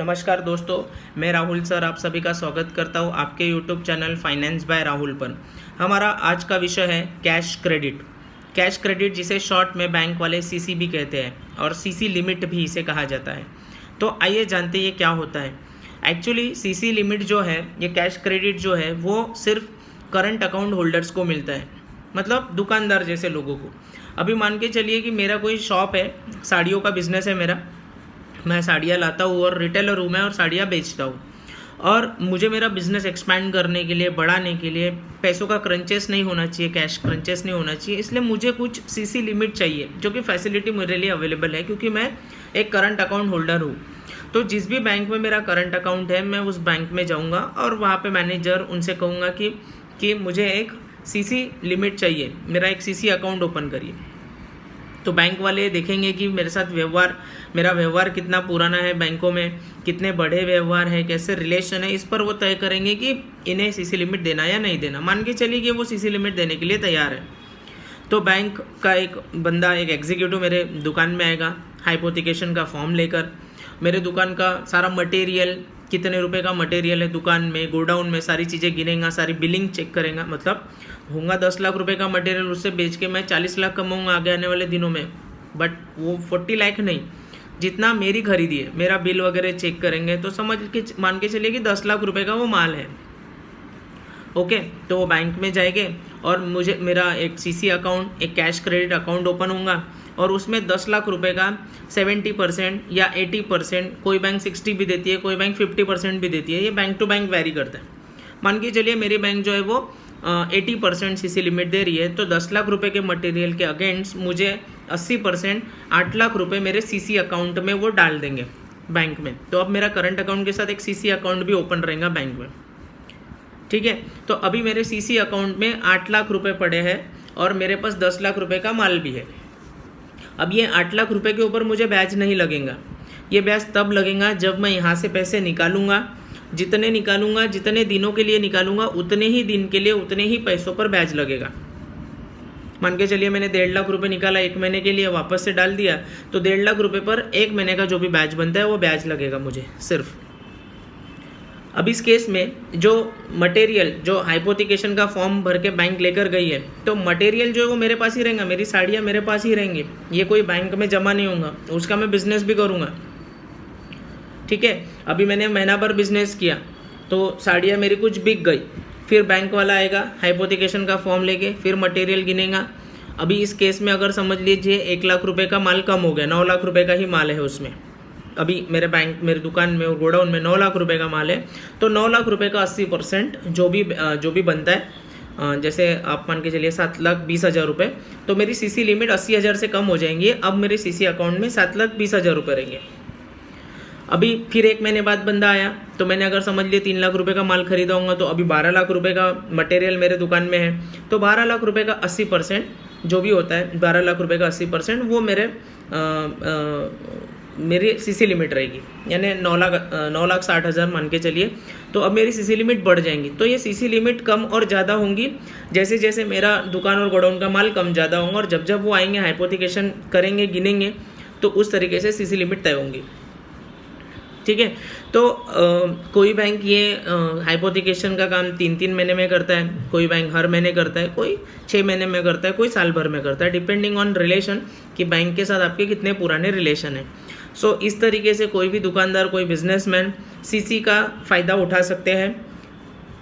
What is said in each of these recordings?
नमस्कार दोस्तों, मैं राहुल सर आप सभी का स्वागत करता हूँ आपके YouTube channel finance by Rahul पर। हमारा आज का विषय है कैश क्रेडिट। कैश क्रेडिट जिसे शॉर्ट में बैंक वाले सीसी भी कहते हैं और सीसी लिमिट भी इसे कहा जाता है। तो आइए जानते हैं ये क्या होता है। एक्चुअली सीसी लिमिट जो है, ये कैश क्रेडिट जो है वो सिर्फ करंट अकाउंट होल्डर्स को मिलता है, मतलब दुकानदार जैसे लोगों को। अभी मान के चलिए कि मेरा कोई शॉप है, साड़ियों का बिजनेस है मेरा, मैं साड़ियाँ लाता हूँ और रिटेलर हूँ मैं और साड़ियाँ बेचता हूँ, और मुझे मेरा बिज़नेस एक्सपैंड करने के लिए, बढ़ाने के लिए पैसों का क्रंचेस नहीं होना चाहिए, कैश क्रंचेस नहीं होना चाहिए, इसलिए मुझे कुछ सीसी लिमिट चाहिए, जो कि फैसिलिटी मेरे लिए अवेलेबल है क्योंकि मैं एक करंट अकाउंट होल्डर हूँ। तो जिस भी बैंक में मेरा करंट अकाउंट है, मैं उस बैंक में जाऊँगा और वहाँ पे मैनेजर उनसे कहूँगा कि मुझे एक सीसी लिमिट चाहिए, मेरा एक सीसी अकाउंट ओपन करिए। तो बैंक वाले देखेंगे कि मेरे साथ मेरा व्यवहार कितना पुराना है, बैंकों में कितने बड़े व्यवहार है, कैसे रिलेशन है, इस पर वो तय करेंगे कि इन्हें सीसी लिमिट देना या नहीं देना। मान के चलिए कि वो सीसी लिमिट देने के लिए तैयार है, तो बैंक का एक बंदा, एक एग्जीक्यूटिव मेरे दुकान में आएगा हाइपोथिकेशन का फॉर्म लेकर। मेरे दुकान का सारा मटेरियल, कितने रुपए का मटेरियल है दुकान में, गोडाउन में, सारी चीज़ें गिनेगा, सारी बिलिंग चेक करेगा। मतलब होगा 10 लाख रुपए का मटेरियल, उससे बेच के मैं 40 लाख कमाऊँगा आगे आने वाले दिनों में, बट वो 40 लाख नहीं, जितना मेरी खरीदी है, मेरा बिल वगैरह चेक करेंगे तो समझ के मान के चलिए कि 10 लाख रुपए का वो माल है। ओके, तो वो बैंक में जाएंगे और मुझे मेरा एक सीसी अकाउंट, एक कैश क्रेडिट अकाउंट ओपन होगा और उसमें 10 लाख रुपए का 70% या 80%, कोई बैंक 60 भी देती है, कोई बैंक 50% भी देती है, ये बैंक टू बैंक वेरी करता है। मान के चलिए मेरी बैंक जो है वो 80% सीसी लिमिट दे रही है, तो 10 लाख रुपए के मटेरियल के अगेंस्ट मुझे 80% 8 लाख रुपए मेरे सीसी अकाउंट में वो डाल देंगे बैंक में। तो अब मेरा करंट अकाउंट के साथ एक सीसी अकाउंट भी ओपन रहेगा बैंक में। ठीक है, तो अभी मेरे सीसी अकाउंट में 8 लाख रुपए पड़े हैं और मेरे पास 10 लाख रुपए का माल भी है। अब ये 8 लाख रुपए के ऊपर मुझे ब्याज नहीं लगेगा, ये ब्याज तब लगेगा जब मैं यहाँ से पैसे निकालूंगा। जितने दिनों के लिए निकालूंगा, उतने ही दिन के लिए उतने ही पैसों पर ब्याज लगेगा। मान के चलिए मैंने 1.5 लाख रुपए निकाला 1 महीने के लिए, वापस से डाल दिया, तो 1.5 लाख रुपए पर 1 महीने का जो भी ब्याज बनता है वो ब्याज लगेगा मुझे सिर्फ। अब इस केस में जो मटेरियल, जो हाइपोथिकेशन का फॉर्म भर के बैंक लेकर गई है, तो मटेरियल जो है वो मेरे पास ही रहेगा, मेरी साड़ियाँ मेरे पास ही रहेंगी, ये कोई बैंक में जमा नहीं होगा, उसका मैं बिजनेस भी करूँगा। ठीक है, अभी मैंने महीना भर बिजनेस किया तो साड़ियाँ मेरी कुछ बिक गई, फिर बैंक वाला आएगा हाइपोथिकेशन का फॉर्म लेके, फिर मटेरियल गिनेगा। अभी इस केस में अगर समझ लीजिए 1 लाख रुपए का माल कम हो गया, 9 लाख रुपए का ही माल है उसमें। अभी मेरे दुकान में और गोडाउन में 9 लाख रुपए का माल है, तो 9 लाख रुपए का 80% जो भी बनता है, जैसे आप मान के चलिए 7,20,000 रुपये, तो मेरी सीसी लिमिट 80,000 से कम हो जाएंगी। अब मेरे सीसी अकाउंट में 7,20,000 रुपये रहेंगे। अभी फिर 1 महीने बाद बंदा आया, तो मैंने अगर समझ लिए 3 लाख रुपए का माल खरीदा होगा, तो अभी 12 लाख रुपए का मटेरियल मेरे दुकान में है, तो 12 लाख रुपए का 80% जो भी होता है, 12 लाख रुपए का 80% वो मेरी सीसी लिमिट रहेगी, यानी 9,60,000 मान के चलिए। तो अब मेरी सीसी लिमिट बढ़ जाएंगी। तो ये सीसी लिमिट कम और ज़्यादा होंगी जैसे जैसे मेरा दुकान और गोडाउन का माल कम ज़्यादा होगा, और जब वो आएंगे हाइपोथिकेशन करेंगे, गिनेंगे, तो उस तरीके से सीसी लिमिट तय होंगी। ठीक है, तो कोई बैंक ये हाइपोथिकेशन का काम 3-3 महीने में करता है, कोई बैंक हर महीने करता है, कोई 6 महीने में करता है, कोई साल भर में करता है, डिपेंडिंग ऑन रिलेशन कि बैंक के साथ आपके कितने पुराने रिलेशन है। सो इस तरीके से कोई भी दुकानदार, कोई बिजनेसमैन सीसी का फ़ायदा उठा सकते हैं,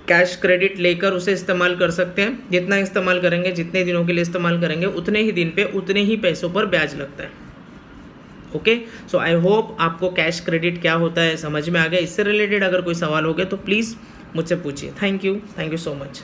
कैश क्रेडिट लेकर उसे इस्तेमाल कर सकते हैं। जितना इस्तेमाल करेंगे, जितने दिनों के लिए इस्तेमाल करेंगे, उतने ही दिन पे उतने ही पैसों पर ब्याज लगता है। ओके, सो आई होप आपको कैश क्रेडिट क्या होता है समझ में आ गया। इससे रिलेटेड अगर कोई सवाल हो गया तो प्लीज़ मुझसे पूछिए। Thank you so much.